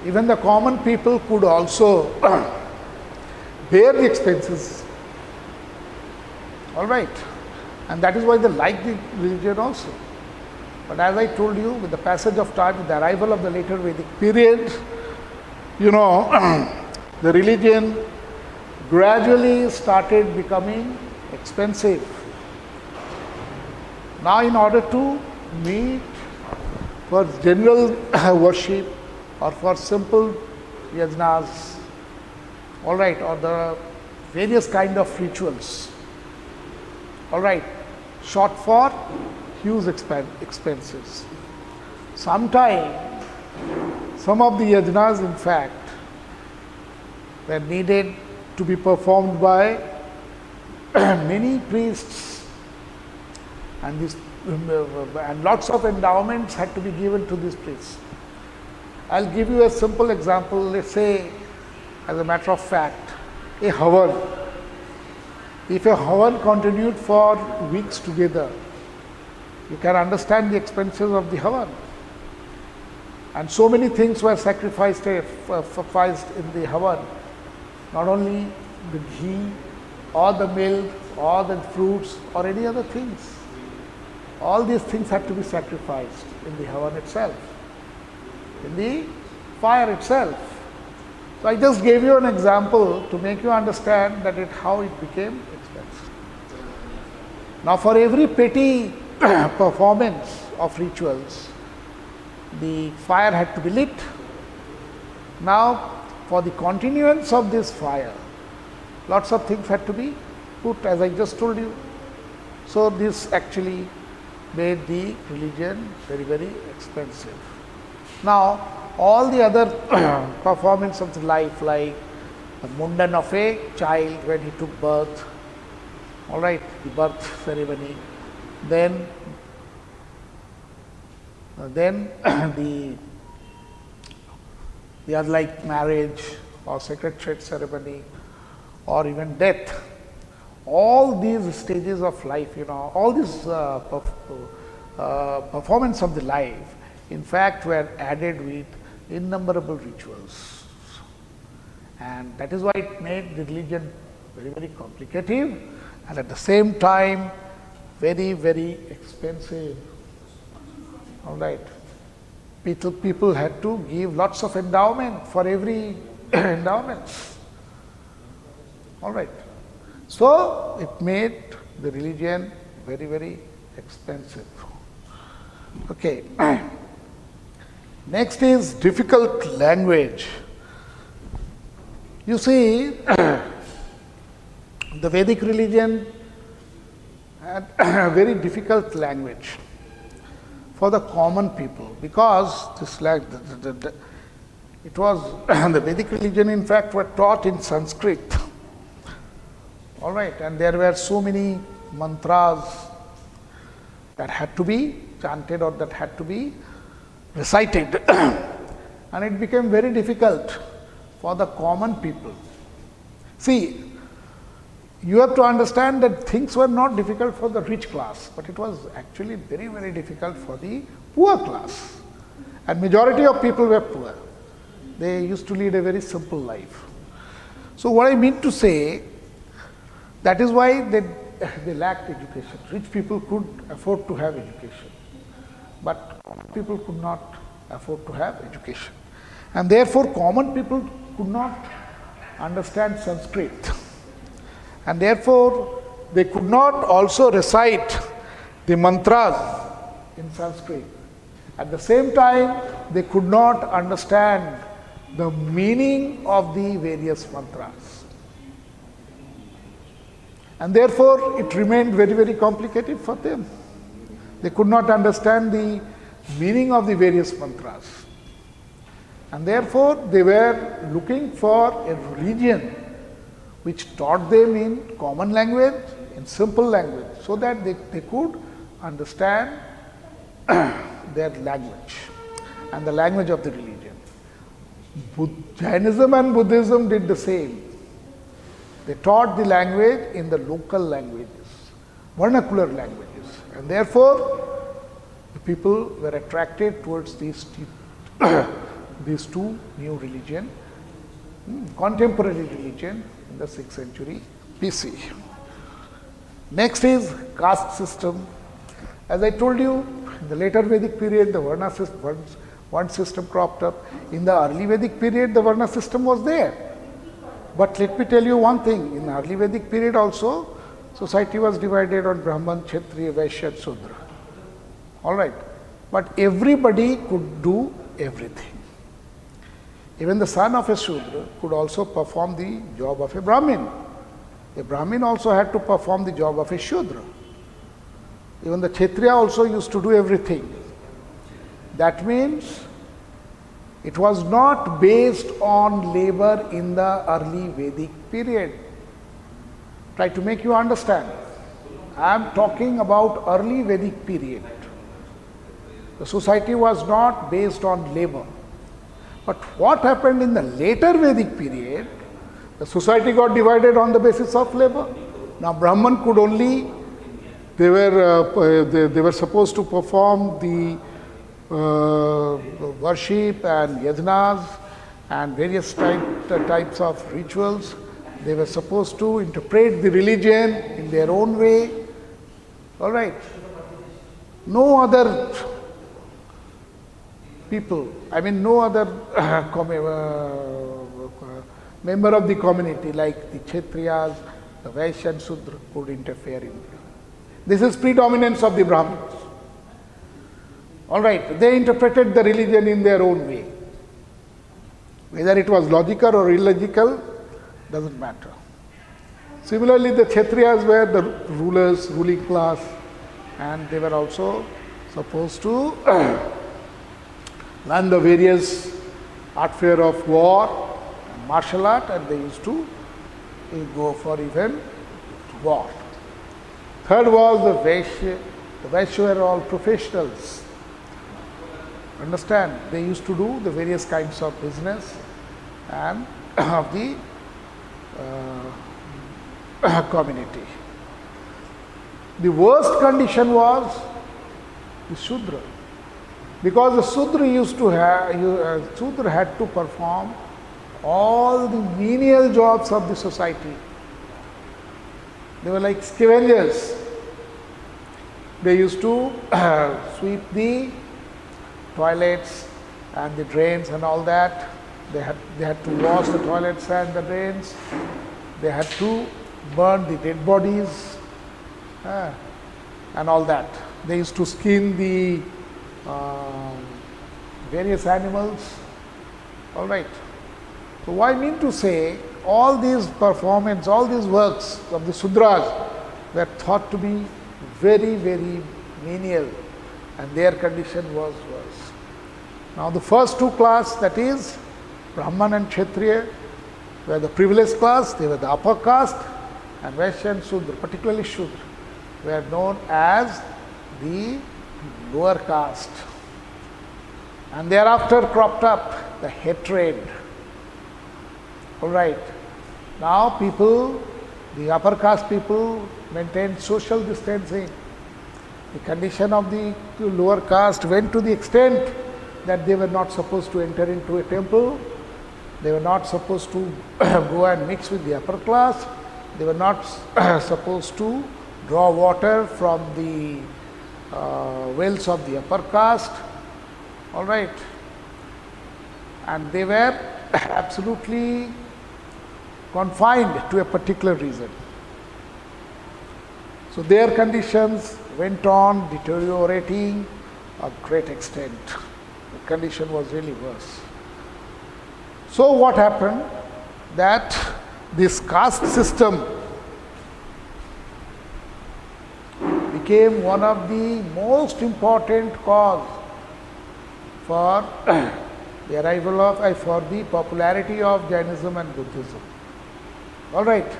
Even the common people could also bear the expenses. All right. And that is why they like the religion also. But as I told you, with the passage of time, with the arrival of the later Vedic period, the religion gradually started becoming expensive. Now, in order to meet for general worship or for simple yajnas, all right, or the various kind of rituals, all right, short for huge expenses. Sometimes, some of the yajnas, in fact, were needed to be performed by many priests, and lots of endowments had to be given to these priests. I'll give you a simple example. Let's say, as a matter of fact, a havan. If a havan continued for weeks together, you can understand the expenses of the havan. And so many things were sacrificed in the havan. Not only the ghee, or the milk, or the fruits, or any other things. All these things had to be sacrificed in the havan itself, in the fire itself. So I just gave you an example to make you understand that how it became expensive. Now, for every petty performance of rituals, the fire had to be lit. Now, for the continuance of this fire, lots of things had to be put, as I just told you. So, this actually made the religion very, very expensive. Now, all the other performance of the life, like the mundan of a child when he took birth, all right, the birth ceremony, then the other, like marriage or secretariat ceremony or even death, all these stages of life, all these performance of the life, in fact, were added with innumerable rituals. And that is why it made the religion very, very complicated and at the same time very, very expensive. All right. People had to give lots of endowment for every endowment. All right. So, it made the religion very, very expensive. Okay. Next is difficult language. You see, the Vedic religion had a very difficult language for the common people, because it was the Vedic religion, in fact, were taught in Sanskrit. All right, and there were so many mantras that had to be chanted or that had to be recited, and it became very difficult for the common people. See, you have to understand that things were not difficult for the rich class, but it was actually very, very difficult for the poor class. And majority of people were poor. They used to lead a very simple life. So what I mean to say, that is why they lacked education. Rich people could afford to have education, but people could not afford to have education. And therefore, common people could not understand Sanskrit. And therefore, they could not also recite the mantras in Sanskrit. At the same time, they could not understand the meaning of the various mantras. And therefore, it remained very, very complicated for them. They could not understand the meaning of the various mantras. And therefore, they were looking for a religion which taught them in common language, in simple language, so that they could understand their language and the language of the religion. Jainism and Buddhism did the same. They taught the language in the local languages, vernacular languages, and therefore the people were attracted towards these these two new religion, contemporary religion in the 6th century BC. Next is caste system. As I told you, in the later Vedic period, the Varna system, one system cropped up. In the early Vedic period, the Varna system was there. But let me tell you one thing, in early Vedic period also, society was divided on Brahman, Kshatriya, Vaishya and Shudra. All right. But everybody could do everything. Even the son of a Shudra could also perform the job of a Brahmin. A Brahmin also had to perform the job of a Shudra. Even the Kshatriya also used to do everything. That means it was not based on labor in the early Vedic period. Try to make you understand. I am talking about early Vedic period. The society was not based on labor. But what happened in the later Vedic period, the society got divided on the basis of labor. Now Brahman could only, they were supposed to perform the worship and yajnas and various types of rituals. They were supposed to interpret the religion in their own way. All right. No other people, I mean no other member of the community like the Kshatriyas, the Vaishya and Shudra could interfere in it. This is predominance of the Brahmins. All right, they interpreted the religion in their own way. Whether it was logical or illogical, doesn't matter. Similarly, the Kshatriyas were the rulers, ruling class, and they were also supposed to learn the various art fare of war, and martial art, and they used to go for even war. Third was the Vaishya. The Vaishya were all professionals. Understand? They used to do the various kinds of business and of the community. The worst condition was the Shudra. Because the Shudra used to have, Shudra had to perform all the menial jobs of the society. They were like scavengers. They used to sweep the toilets and the drains and all that. They had to wash the toilets and the drains. They had to burn the dead bodies and all that. They used to skin the various animals. All right. So what I mean to say, all these performance, all these works of the Sudras were thought to be very, very menial, and their condition was worse. Now the first two class, that is Brahman and Kshatriya, were the privileged class, they were the upper caste, and Vaishya and Shudra, particularly Shudra, were known as the lower caste. And thereafter cropped up the hatred. All right. Now people, the upper caste people, maintained social distancing. The condition of the lower caste went to the extent that they were not supposed to enter into a temple. They were not supposed to go and mix with the upper class. They were not supposed to draw water from the wells of the upper caste. All right. And they were absolutely confined to a particular region. So their conditions went on deteriorating a great extent. The condition was really worse. So what happened? That this caste system became one of the most important cause for the arrival of, for the popularity of Jainism and Buddhism. All right,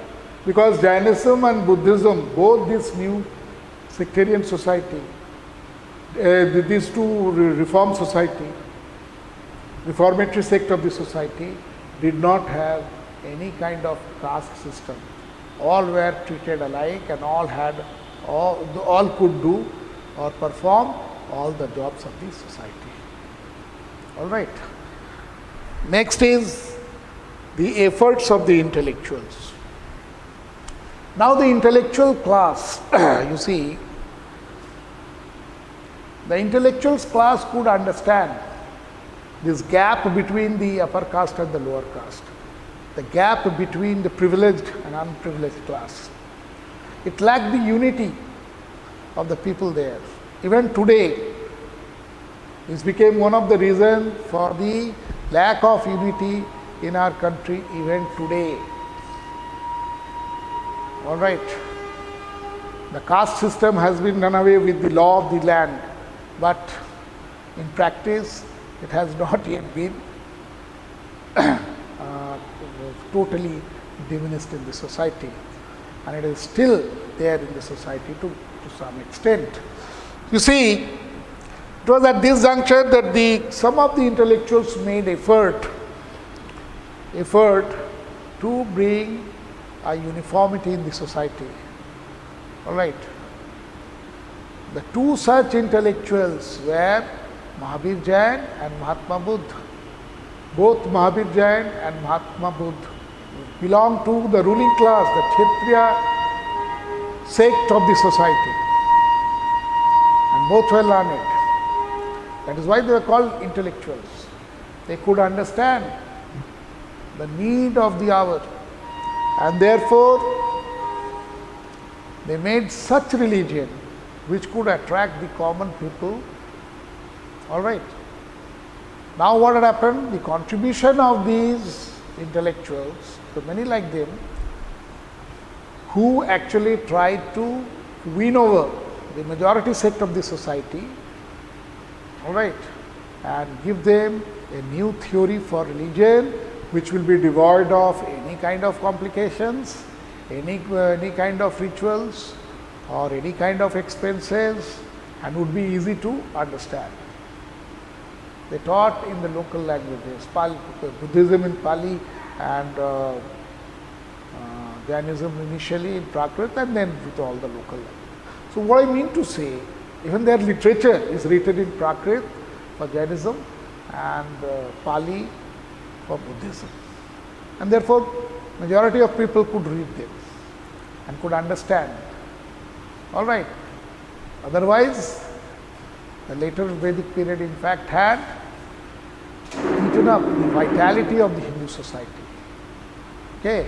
because Jainism and Buddhism, both this new sectarian society, these two reform society, reformatory sect of the society, did not have any kind of caste system. All were treated alike, and all could do or perform all the jobs of the society. All right. Next is the efforts of the intellectuals. Now the intellectual class, you see, the intellectuals class could understand this gap between the upper caste and the lower caste, the gap between the privileged and unprivileged class. It lacked the unity of the people there. Even today, this became one of the reasons for the lack of unity in our country even today. All right. The caste system has been done away with the law of the land, but in practice it has not yet been totally diminished in the society, and it is still there in the society to some extent. You see, it was at this juncture that some of the intellectuals made effort to bring a uniformity in the society. All right. The two such intellectuals were Mahavir Jain and Mahatma Buddha. Both Mahavir Jain and Mahatma Buddha belong to the ruling class, the Kshatriya sect of the society, and both were learned. That is why they were called intellectuals. They could understand the need of the hour, and therefore they made such religion which could attract the common people. All right. Now what had happened? The contribution of these intellectuals, so many like them, who actually tried to win over the majority sect of the society, all right, and give them a new theory for religion which will be devoid of any kind of complications, any kind of rituals or any kind of expenses, and would be easy to understand. They taught in the local languages, Buddhism in Pali and Jainism initially in Prakrit, and then with all the local languages. So what I mean to say, even their literature is written in Prakrit for Jainism and Pali for Buddhism, and therefore majority of people could read them and could understand. All right. Otherwise, the later Vedic period in fact had eaten up the vitality of the Hindu society. Okay.